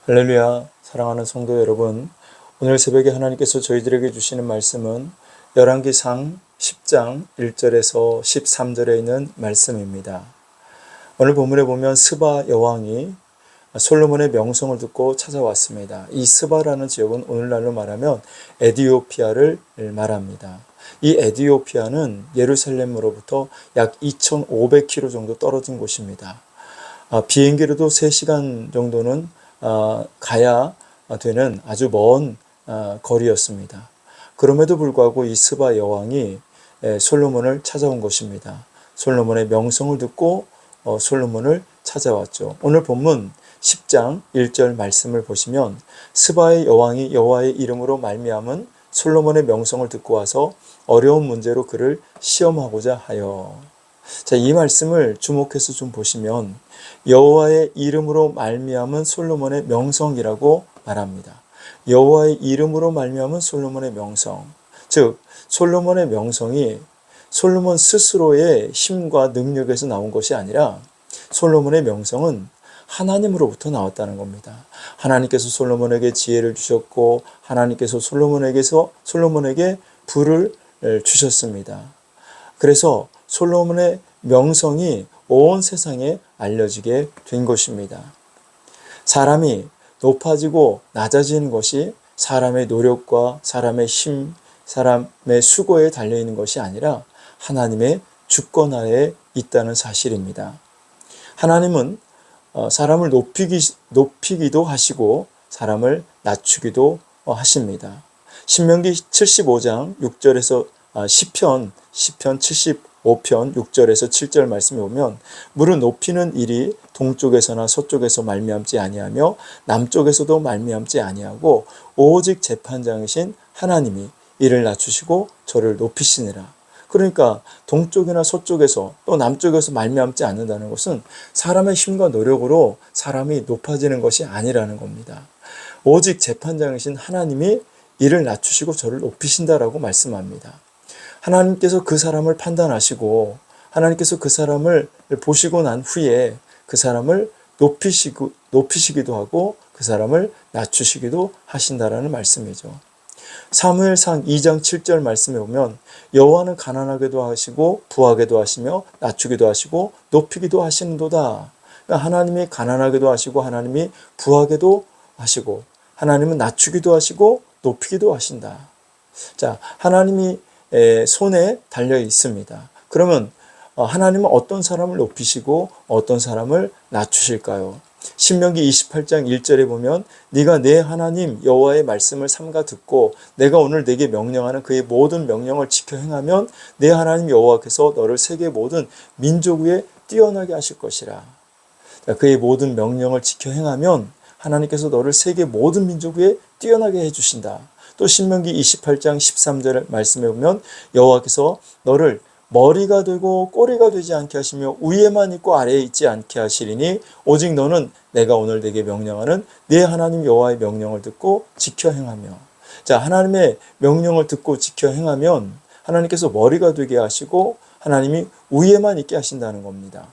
할렐루야, 사랑하는 성도 여러분, 오늘 새벽에 하나님께서 저희들에게 주시는 말씀은 열왕기상 10장 1절에서 13절에 있는 말씀입니다. 오늘 본문에 보면 스바 여왕이 솔로몬의 명성을 듣고 찾아왔습니다. 이 스바라는 지역은 오늘날로 말하면 에디오피아를 말합니다. 이 에디오피아는 예루살렘으로부터 약 2,500km 정도 떨어진 곳입니다. 비행기로도 3시간 정도는 가야 되는 아주 먼 거리였습니다. 그럼에도 불구하고 이 스바 여왕이 솔로몬을 찾아온 것입니다. 솔로몬의 명성을 듣고 솔로몬을 찾아왔죠. 오늘 본문 10장 1절 말씀을 보시면 스바의 여왕이 여호와의 이름으로 말미암은 솔로몬의 명성을 듣고 와서 어려운 문제로 그를 시험하고자 하여. 자, 이 말씀을 주목해서 좀 보시면 여호와의 이름으로 말미암은 솔로몬의 명성이라고 말합니다. 여호와의 이름으로 말미암은 솔로몬의 명성. 즉 솔로몬의 명성이 솔로몬 스스로의 힘과 능력에서 나온 것이 아니라 솔로몬의 명성은 하나님으로부터 나왔다는 겁니다. 하나님께서 솔로몬에게 지혜를 주셨고 하나님께서 솔로몬에게 부를 주셨습니다. 그래서 솔로몬의 명성이 온 세상에 알려지게 된 것입니다. 사람이 높아지고 낮아지는 것이 사람의 노력과 사람의 힘, 사람의 수고에 달려있는 것이 아니라 하나님의 주권 하에 있다는 사실입니다. 하나님은 사람을 높이기도 하시고 사람을 낮추기도 하십니다. 신명기 75장 6절에서 시편 75편 6절에서 7절 말씀에 보면 물은 높이는 일이 동쪽에서나 서쪽에서 말미암지 아니하며 남쪽에서도 말미암지 아니하고 오직 재판장이신 하나님이 이를 낮추시고 저를 높이시니라. 그러니까 동쪽이나 서쪽에서 또 남쪽에서 말미암지 않는다는 것은 사람의 힘과 노력으로 사람이 높아지는 것이 아니라는 겁니다. 오직 재판장이신 하나님이 이를 낮추시고 저를 높이신다라고 말씀합니다. 하나님께서 그 사람을 판단하시고 하나님께서 그 사람을 보시고 난 후에 그 사람을 높이시기도 하고 그 사람을 낮추시기도 하신다라는 말씀이죠. 사무엘상 2장 7절 말씀에 보면 여호와는 가난하게도 하시고 부하게도 하시며 낮추기도 하시고 높이기도 하시는도다. 그러니까 하나님이 가난하게도 하시고 하나님이 부하게도 하시고 하나님은 낮추기도 하시고 높이기도 하신다. 자, 하나님이 손에 달려 있습니다. 그러면 하나님은 어떤 사람을 높이시고 어떤 사람을 낮추실까요? 신명기 28장 1절에 보면 네가 내 하나님 여호와의 말씀을 삼가 듣고 내가 오늘 네게 명령하는 그의 모든 명령을 지켜 행하면 내 하나님 여호와께서 너를 세계 모든 민족 위에 뛰어나게 하실 것이라. 그의 모든 명령을 지켜 행하면 하나님께서 너를 세계 모든 민족 위에 뛰어나게 해주신다. 또 신명기 28장 13절 말씀에 보면 여호와께서 너를 머리가 되고 꼬리가 되지 않게 하시며 위에만 있고 아래에 있지 않게 하시리니 오직 너는 내가 오늘 네게 명령하는 네 하나님 여호와의 명령을 듣고 지켜 행하며. 자, 하나님의 명령을 듣고 지켜 행하면 하나님께서 머리가 되게 하시고 하나님이 위에만 있게 하신다는 겁니다.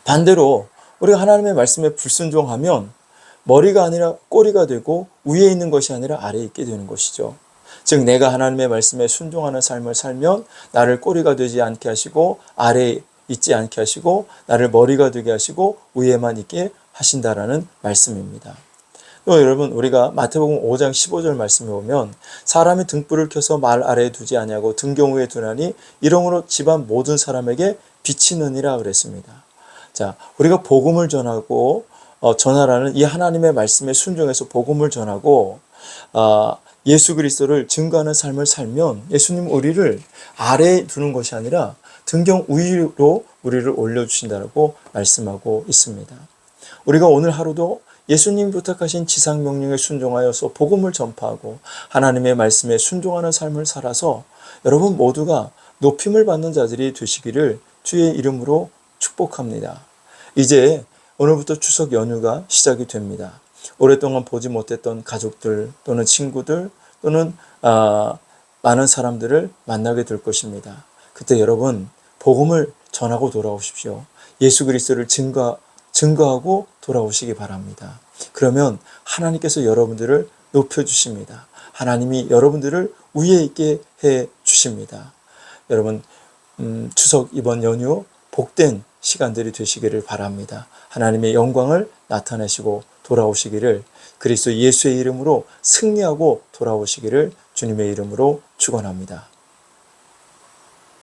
반대로 우리가 하나님의 말씀에 불순종하면 머리가 아니라 꼬리가 되고 위에 있는 것이 아니라 아래에 있게 되는 것이죠. 즉 내가 하나님의 말씀에 순종하는 삶을 살면 나를 꼬리가 되지 않게 하시고 아래에 있지 않게 하시고 나를 머리가 되게 하시고 위에만 있게 하신다라는 말씀입니다. 또 여러분 우리가 마태복음 5장 15절 말씀에 보면 사람이 등불을 켜서 말 아래에 두지 아니하고 등경 위에 두나니 이러므로 집안 모든 사람에게 비치느니라 그랬습니다. 자, 우리가 복음을 전하고 전하라는 이 하나님의 말씀에 순종해서 복음을 전하고 예수 그리스도를 증거하는 삶을 살면 예수님 우리를 아래에 두는 것이 아니라 등경 위로 우리를 올려주신다고 말씀하고 있습니다. 우리가 오늘 하루도 예수님 부탁하신 지상명령에 순종하여서 복음을 전파하고 하나님의 말씀에 순종하는 삶을 살아서 여러분 모두가 높임을 받는 자들이 되시기를 주의 이름으로 축복합니다. 이제 오늘부터 추석 연휴가 시작이 됩니다. 오랫동안 보지 못했던 가족들 또는 친구들 또는 많은 사람들을 만나게 될 것입니다. 그때 여러분 복음을 전하고 돌아오십시오. 예수 그리스도를 증거하고 돌아오시기 바랍니다. 그러면 하나님께서 여러분들을 높여주십니다. 하나님이 여러분들을 위에 있게 해 주십니다. 여러분, 추석 이번 연휴 복된 시간들이 되시기를 바랍니다. 하나님의 영광을 나타내시고 돌아오시기를, 그리스도 예수의 이름으로 승리하고 돌아오시기를 주님의 이름으로 축원합니다.